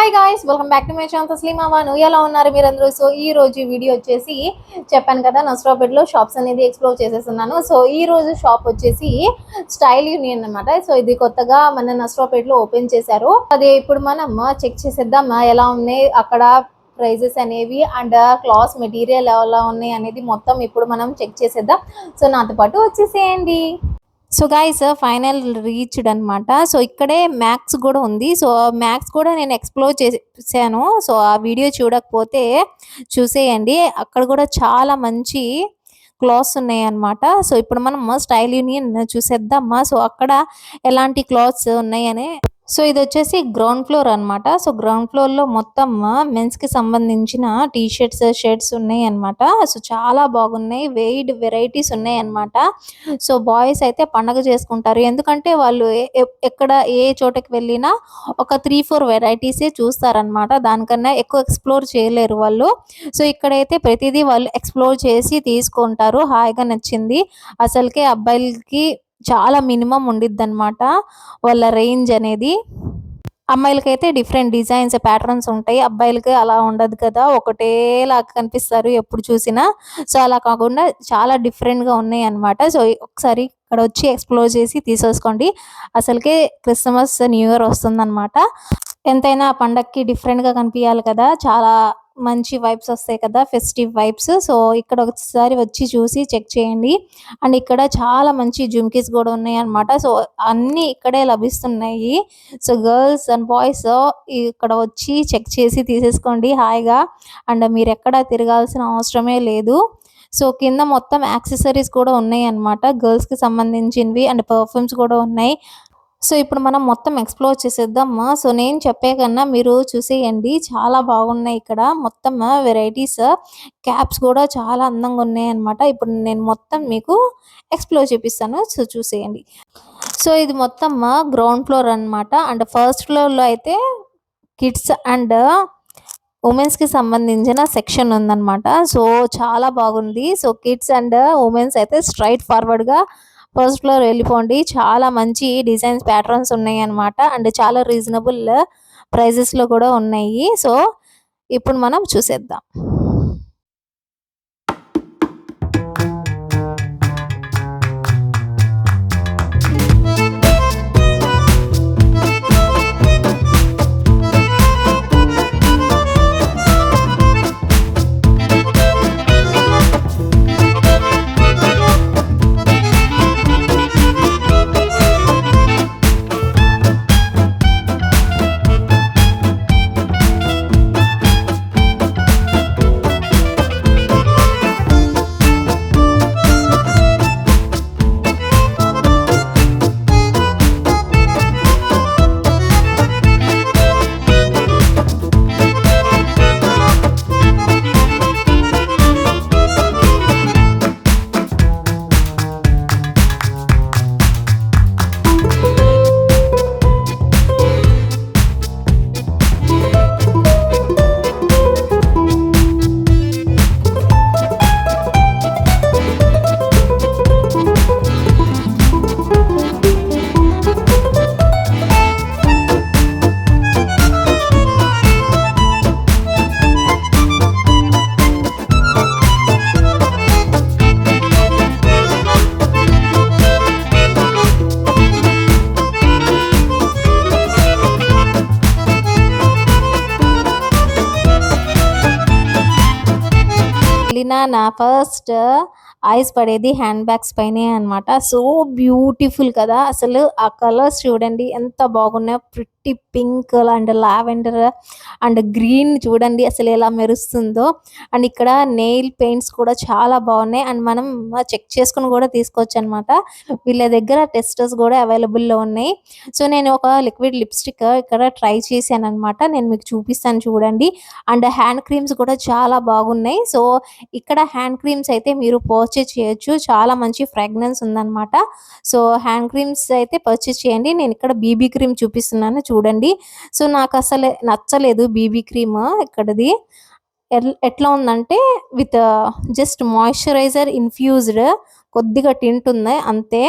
Hi guys, welcome back to my channel Taslima వాను. ఎలా ఉన్నారు మీరందరూ? సో ఈ రోజు వీడియో వచ్చేసి చెప్పాను కదా, నస్రాపేటలో షాప్స్ అనేది ఎక్స్ప్లోర్ చేసేస్తున్నాను. సో ఈ రోజు షాప్ వచ్చేసి స్టైల్ యూనియన్ అనమాట. సో ఇది కొత్తగా మన నస్రాపేటలో ఓపెన్ చేశారు. అది ఇప్పుడు మనం చెక్ చేసేద్దాం ఎలా ఉన్నాయి అక్కడ ప్రైజెస్ అనేవి అండ్ క్లాత్ మెటీరియల్ ఎలా ఉన్నాయి అనేది మొత్తం ఇప్పుడు మనం చెక్ చేసేద్దాం. సో నాతో పాటు వచ్చేసేయండి. సో గైస్, ఫైనల్ రీచ్డ్ అనమాట. సో ఇక్కడే మ్యాక్స్ కూడా ఉంది. సో మ్యాక్స్ కూడా నేను ఎక్స్ప్లోర్ చేశాను. సో ఆ వీడియో చూడకపోతే చూసేయండి. అక్కడ కూడా చాలా మంచి క్లాత్స్ ఉన్నాయి అన్నమాట. సో ఇప్పుడు మనం స్టైల్ యూనియన్ చూసేద్దామా. సో అక్కడ ఎలాంటి క్లాత్స్ ఉన్నాయని. సో ఇది వచ్చేసి గ్రౌండ్ ఫ్లోర్ అనమాట. సో గ్రౌండ్ ఫ్లోర్ లో మొత్తం మెన్స్ కి సంబంధించిన టీ షర్ట్స్, షర్ట్స్ ఉన్నాయి అనమాట. సో చాలా బాగున్నాయి, వెరైటీస్ ఉన్నాయి అనమాట. సో బాయ్స్ అయితే పండగ చేసుకుంటారు, ఎందుకంటే వాళ్ళు ఎక్కడ ఏ చోటకి వెళ్ళినా ఒక 3-4 వెరైటీసే చూస్తారనమాట. దానికన్నా ఎక్కువ ఎక్స్ప్లోర్ చేయలేరు వాళ్ళు. సో ఇక్కడైతే ప్రతిదీ వాళ్ళు ఎక్స్ప్లోర్ చేసి తీసుకుంటారు. హాయిగా నచ్చింది. అసలుకే అబ్బాయిలకి చాలా మినిమం ఉండిద్ది అనమాట వాళ్ళ రేంజ్ అనేది. అమ్మాయిలకైతే డిఫరెంట్ డిజైన్స్, ప్యాటర్న్స్ ఉంటాయి. అబ్బాయిలకి అలా ఉండదు కదా, ఒకటేలాగా కనిపిస్తారు ఎప్పుడు చూసినా. సో అలా కాకుండా చాలా డిఫరెంట్గా ఉన్నాయి అనమాట. సో ఒకసారి ఇక్కడ వచ్చి ఎక్స్ప్లోర్ చేసి తీసేసుకోండి. అసలుకే క్రిస్మస్, న్యూ ఇయర్ వస్తుందన్నమాట. ఎంతైనా పండక్కి డిఫరెంట్గా కనిపించాలి కదా, చాలా మంచి వైబ్స్ వస్తాయి కదా, ఫెస్టివ్ వైబ్స్. సో ఇక్కడ ఒకసారి వచ్చి చూసి చెక్ చేయండి. అండ్ ఇక్కడ చాలా మంచి జుమ్కీస్ కూడా ఉన్నాయి అనమాట. సో అన్నీ ఇక్కడే లభిస్తున్నాయి. సో గర్ల్స్ అండ్ బాయ్స్ ఇక్కడ వచ్చి చెక్ చేసి తీసేసుకోండి హాయిగా. అండ్ మీరు ఎక్కడ తిరగాల్సిన అవసరమే లేదు. సో కింద మొత్తం యాక్సెసరీస్ కూడా ఉన్నాయి అనమాట, గర్ల్స్ కి సంబంధించినవి. అండ్ పర్ఫ్యూమ్స్ కూడా ఉన్నాయి. సో ఇప్పుడు మనం మొత్తం ఎక్స్ప్లోర్ చేసేద్దామా. సో నేను చెప్పే కన్నా మీరు చూసేయండి, చాలా బాగున్నాయి ఇక్కడ మొత్తం వెరైటీస్. క్యాప్స్ కూడా చాలా అందంగా ఉన్నాయి అనమాట. ఇప్పుడు నేను మొత్తం మీకు ఎక్స్ప్లోర్ చేపిస్తాను. సో చూసేయండి. సో ఇది మొత్తం గ్రౌండ్ ఫ్లోర్ అనమాట. అండ్ ఫస్ట్ ఫ్లోర్లో అయితే కిడ్స్ అండ్ ఉమెన్స్ కి సంబంధించిన సెక్షన్ ఉందన్నమాట. సో చాలా బాగుంది. సో కిడ్స్ అండ్ ఉమెన్స్ అయితే స్ట్రైట్ ఫార్వర్డ్ గా ఫస్ట్ ఫ్లోర్ వెళ్ళిపోండి. చాలా మంచి డిజైన్స్, ప్యాటర్న్స్ ఉన్నాయి అనమాట. అండ్ చాలా రీజనబుల్ ప్రైజెస్ లో కూడా ఉన్నాయి. సో ఇప్పుడు మనం చూసేద్దాం. నా ఫస్ట్ ఐస్ పడేది హ్యాండ్ బ్యాగ్స్ పైనే అనమాట. సో బ్యూటిఫుల్ కదా, అసలు ఆ కలర్స్ చూడండి ఎంత బాగున్నాయో. Pretty pink and lavender and green చూడండి అసలు ఎలా మెరుస్తుందో. అండ్ ఇక్కడ నెయిల్ పెయింట్స్ కూడా చాలా బాగున్నాయి. అండ్ మనం చెక్ చేసుకుని కూడా తీసుకోవచ్చు అనమాట. వీళ్ళ దగ్గర టెస్టర్స్ కూడా అవైలబుల్లో ఉన్నాయి. సో నేను ఒక లిక్విడ్ లిప్స్టిక్ ఇక్కడ ట్రై చేశాను అనమాట, నేను మీకు చూపిస్తాను చూడండి. అండ్ హ్యాండ్ క్రీమ్స్ కూడా చాలా బాగున్నాయి. సో ఇక్కడ హ్యాండ్ క్రీమ్స్ అయితే మీరు పర్చేజ్ చేయొచ్చు, చాలా మంచి ఫ్రాగ్రెన్స్ ఉందన్నమాట. సో హ్యాండ్ క్రీమ్స్ అయితే పర్చేజ్ చేయండి. నేను ఇక్కడ బీబీ క్రీమ్ చూపిస్తున్నాను చూడండి. సో నాకు అసలు నచ్చలేదు బీబీ క్రీమ్ ఇక్కడది. ఎట్లా ఉందంటే విత్ జస్ట్ మాయిశ్చరైజర్ ఇన్ఫ్యూజ్డ్, కొద్దిగా టింట్ ఉంది అంతే.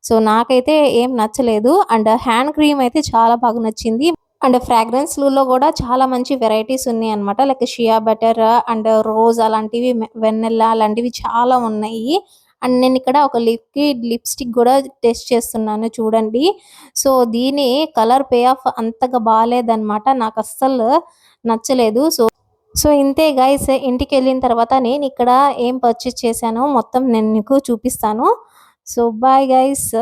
సో నాకైతే ఏం నచ్చలేదు. అండ్ హ్యాండ్ క్రీమ్ అయితే చాలా బాగా నచ్చింది. అండ్ ఫ్రాగ్రెన్స్‌లో కూడా చాలా మంచి వెరైటీస్ ఉన్నాయన్నమాట. Like shea butter and rose అలాంటివి, వెన్నెలా అలాంటివి చాలా ఉన్నాయి. అండ్ నేనిక్కడ ఒక లిక్విడ్ లిప్‌స్టిక్ గూడా టెస్ట్ చేస్తున్నాను చూడండి. సో, దీని కలర్ పే ఆఫ్ అంతగా బాలేదన్నమాట. నాకస్సలు నచ్చలేదు. సో ఇంతే గైస్, ఇంటికెళ్ళిన తర్వాత నేనిక్కడ ఏం పర్చేస్ చేశానో మొత్తం నేను మీకు చూపిస్తాను. So bye guys.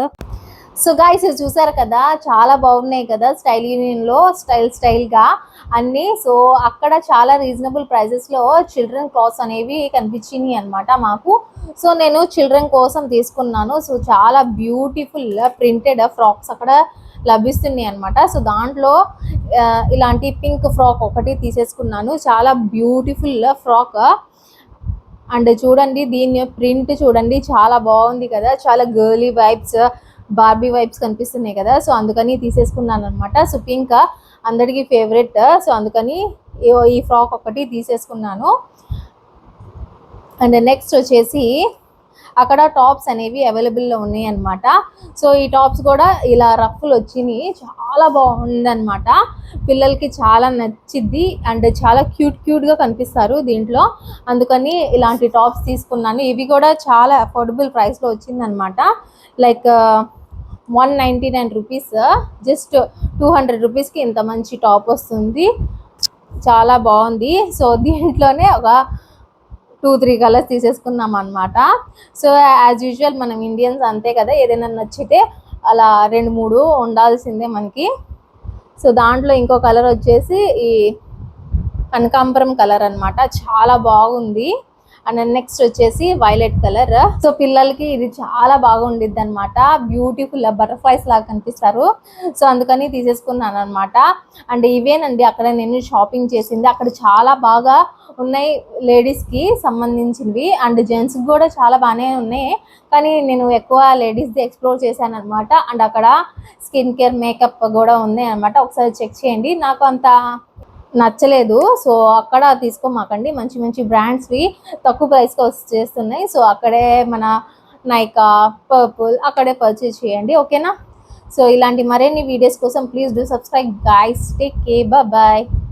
So guys చూసారు కదా, చాలా బాగున్నాయి కదా స్టైల్ యూనియన్లో స్టైల్గా అన్నీ. సో అక్కడ చాలా రీజనబుల్ ప్రైజెస్లో చిల్డ్రన్ క్లాత్స్ అనేవి కనిపించినాయి అనమాట మాకు. సో నేను చిల్డ్రన్ కోసం తీసుకున్నాను. సో చాలా బ్యూటిఫుల్ ప్రింటెడ్ ఫ్రాక్స్ అక్కడ లభిస్తున్నాయి అనమాట. సో దాంట్లో ఇలాంటి పింక్ ఫ్రాక్ ఒకటి తీసేసుకున్నాను. చాలా బ్యూటిఫుల్ ఫ్రాక్. అండ్ చూడండి దీని ప్రింట్ చూడండి, చాలా బాగుంది కదా, చాలా గర్లీ వైబ్స్, బార్బీ వైబ్స్ కనిపిస్తున్నాయి కదా. సో అందుకని తీసేసుకున్నాను అనమాట. సో పింక్ అందరికీ ఫేవరెట్. సో అందుకని ఈ ఫ్రాక్ ఒకటి తీసేసుకున్నాను. అండ్ నెక్స్ట్ వచ్చేసి అక్కడ టాప్స్ అనేవి అవైలబుల్లో ఉన్నాయి అనమాట. సో ఈ టాప్స్ కూడా ఇలా రఫ్లు వచ్చినాయి, చాలా బాగుందన్నమాట. పిల్లలకి చాలా నచ్చిద్ది అండ్ చాలా క్యూట్గా కనిపిస్తారు దీంట్లో. అందుకని ఇలాంటి టాప్స్ తీసుకున్నాను. ఇవి కూడా చాలా అఫోర్డబుల్ ప్రైస్లో వచ్చిందనమాట. లైక్ 199 రూపీస్, జస్ట్ 200 రూపీస్కి ఇంత మంచి టాప్ వస్తుంది. చాలా బాగుంది. సో దీంట్లోనే ఒక 2-3 కలర్స్ తీసేసుకున్నాం అనమాట. సో యాజ్ యూజువల్ మనం ఇండియన్స్ అంతే కదా, ఏదైనా నచ్చితే అలా 2-3 ఉండాల్సిందే మనకి. సో దాంట్లో ఇంకో కలర్ వచ్చేసి ఈ కనకాంబరం కలర్ అనమాట, చాలా బాగుంది. అండ్ నెక్స్ట్ వచ్చేసి వైలెట్ కలర్. సో పిల్లలకి ఇది చాలా బాగా ఉండిద్ది అనమాట. బ్యూటిఫుల్ బటర్ఫ్లైస్ లాగా కనిపిస్తారు. సో అందుకని తీసేసుకున్నాను అనమాట. అండ్ ఇవేనండి అక్కడ నేను షాపింగ్ చేసింది. అక్కడ చాలా బాగా ఉన్నాయి లేడీస్కి సంబంధించినవి, అండ్ జెంట్స్కి కూడా చాలా బాగానే ఉన్నాయి. కానీ నేను ఎక్కువ లేడీస్ది ఎక్స్ప్లోర్ చేశాను అనమాట. అండ్ అక్కడ స్కిన్ కేర్ మేకప్ కూడా ఉన్నాయి అనమాట. ఒకసారి చెక్ చేయండి. నాకు అంత నచ్చలేదు. సో అక్కడ తీసుకోమాకండి, మంచి మంచి బ్రాండ్స్వి తక్కువ ప్రైస్కి వచ్చేస్తున్నాయి. సో అక్కడే మన నైకా, పర్పుల్ అక్కడే పర్చేజ్ చేయండి, ఓకేనా. సో ఇలాంటి మరిన్ని వీడియోస్ కోసం please do subscribe guys. Take care, bye.